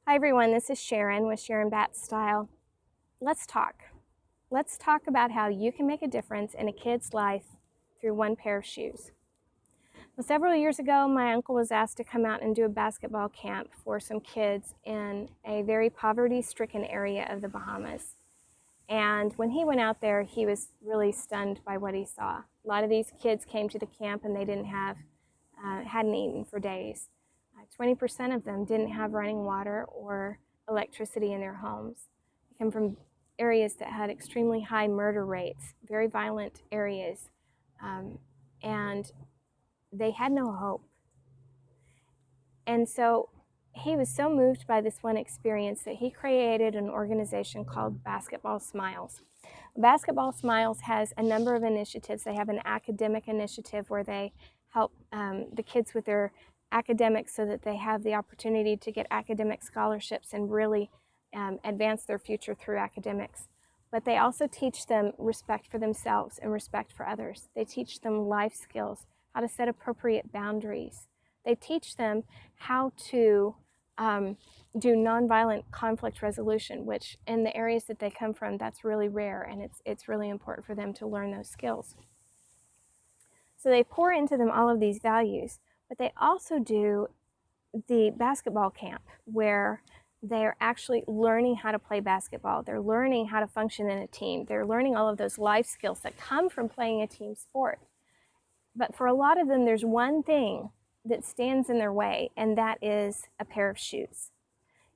Hi everyone, this is Sharon with Sharon Bat Style. Let's talk. Let's talk about how you can make a difference in a kid's life through one pair of shoes. Well, several years ago, my uncle was asked to come out and do a basketball camp for some kids in a very poverty-stricken area of the Bahamas. And when he went out there, he was really stunned by what he saw. A lot of these kids came to the camp and they hadn't eaten for days. 20% of them didn't have running water or electricity in their homes. They come from areas that had extremely high murder rates, very violent areas, and they had no hope. And so he was so moved by this one experience that he created an organization called Basketball Smiles. Basketball Smiles has a number of initiatives. They have an academic initiative where they help the kids with their academics so that they have the opportunity to get academic scholarships and really advance their future through academics. But they also teach them respect for themselves and respect for others. They teach them life skills, how to set appropriate boundaries. They teach them how to do nonviolent conflict resolution, which in the areas that they come from, that's really rare, and it's really important for them to learn those skills. So they pour into them all of these values, but they also do the basketball camp where they're actually learning how to play basketball. They're learning how to function in a team. They're learning all of those life skills that come from playing a team sport. But for a lot of them, there's one thing that stands in their way, and that is a pair of shoes.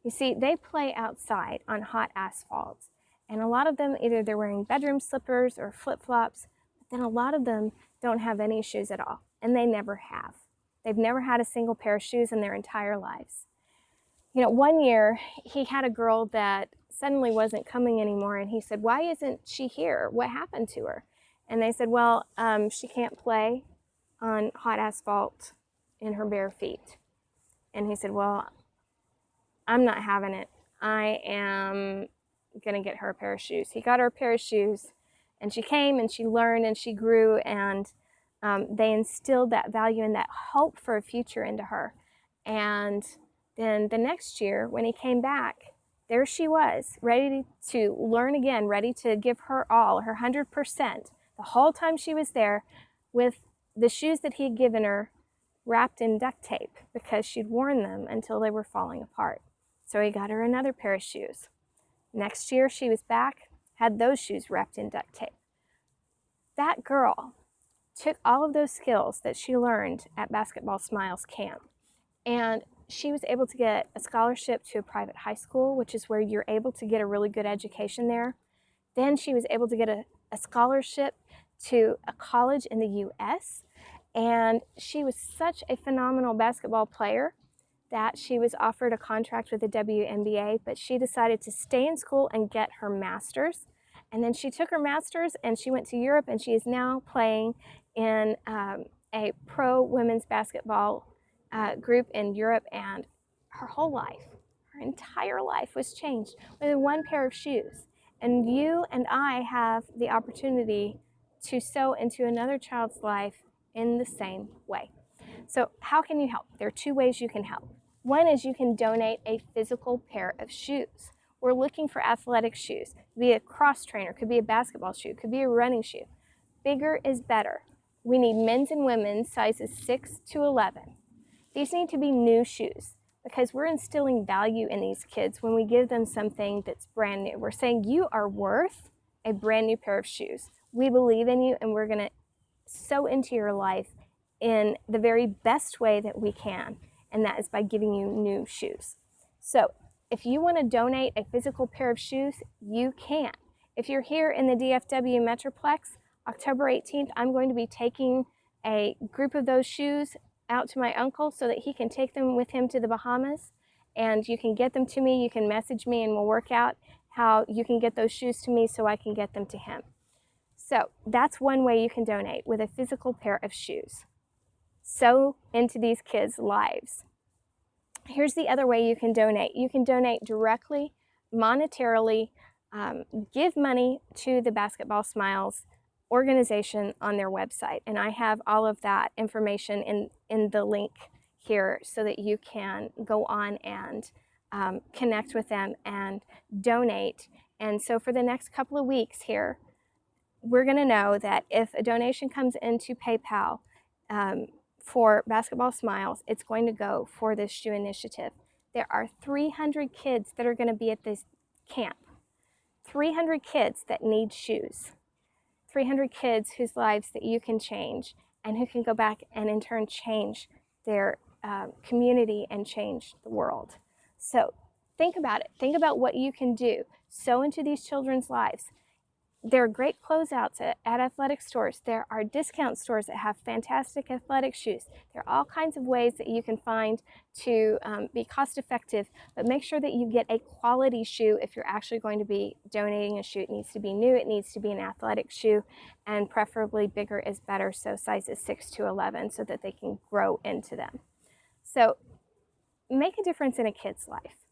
You see, they play outside on hot asphalt, and a lot of them, either they're wearing bedroom slippers or flip-flops, but then a lot of them don't have any shoes at all, and they never have. They've never had a single pair of shoes in their entire lives. You know, one year, he had a girl that suddenly wasn't coming anymore, and he said, "Why isn't she here? What happened to her?" And they said, "Well, she can't play on hot asphalt in her bare feet." And he said, "Well, I'm not having it. I am gonna get her a pair of shoes." He got her a pair of shoes, and she came and she learned and she grew, and they instilled that value and that hope for a future into her. And then the next year, when he came back, there she was, ready to learn again, ready to give her all, her 100%, the whole time she was there, with the shoes that he had given her wrapped in duct tape because she'd worn them until they were falling apart. So he got her another pair of shoes. Next year, she was back, had those shoes wrapped in duct tape. That girl took all of those skills that she learned at Basketball Smiles camp, and she was able to get a scholarship to a private high school, which is where you're able to get a really good education there. Then she was able to get a scholarship to a college in the US, and she was such a phenomenal basketball player that she was offered a contract with the WNBA, but she decided to stay in school and get her master's. And then she took her master's and she went to Europe, and she is now playing in a pro women's basketball group in Europe, and her whole life, her entire life was changed with one pair of shoes. And you and I have the opportunity to sow into another child's life in the same way. So how can you help? There are two ways you can help. One is you can donate a physical pair of shoes. We're looking for athletic shoes. It could be a cross trainer, could be a basketball shoe, could be a running shoe. Bigger is better. We need men's and women's sizes 6 to 11. These need to be new shoes because we're instilling value in these kids when we give them something that's brand new. We're saying you are worth a brand new pair of shoes. We believe in you, and we're going to sow into your life in the very best way that we can, and that is by giving you new shoes. So if you want to donate a physical pair of shoes, you can. If you're here in the DFW Metroplex, October 18th, I'm going to be taking a group of those shoes out to my uncle so that he can take them with him to the Bahamas, and you can get them to me. You can message me and we'll work out how you can get those shoes to me so I can get them to him. So that's one way you can donate, with a physical pair of shoes. Sow into these kids' lives. Here's the other way you can donate. You can donate directly, monetarily, give money to the Basketball Smiles organization on their website. And I have all of that information in the link here so that you can go on and connect with them and donate. And so for the next couple of weeks here, we're going to know that if a donation comes into PayPal for Basketball Smiles, it's going to go for this shoe initiative. There are 300 kids that are going to be at this camp. 300 kids that need shoes. 300 kids whose lives that you can change and who can go back and in turn change their community and change the world. So think about it. Think about what you can do. Sow into these children's lives. There are great closeouts at athletic stores. There are discount stores that have fantastic athletic shoes. There are all kinds of ways that you can find to be cost effective, but make sure that you get a quality shoe if you're actually going to be donating a shoe. It needs to be new, it needs to be an athletic shoe, and preferably bigger is better, so sizes 6 to 11 so that they can grow into them. So make a difference in a kid's life.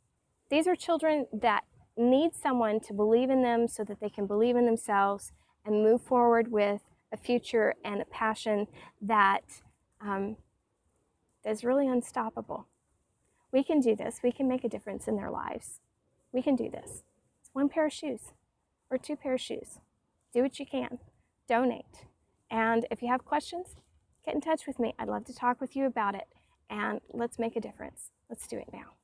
These are children that need someone to believe in them so that they can believe in themselves and move forward with a future and a passion that is really unstoppable. We can do this. We can make a difference in their lives. We can do this. It's 1 pair of shoes or 2 pair of shoes. Do what you can. Donate. And if you have questions, get in touch with me. I'd love to talk with you about it. And let's make a difference. Let's do it now.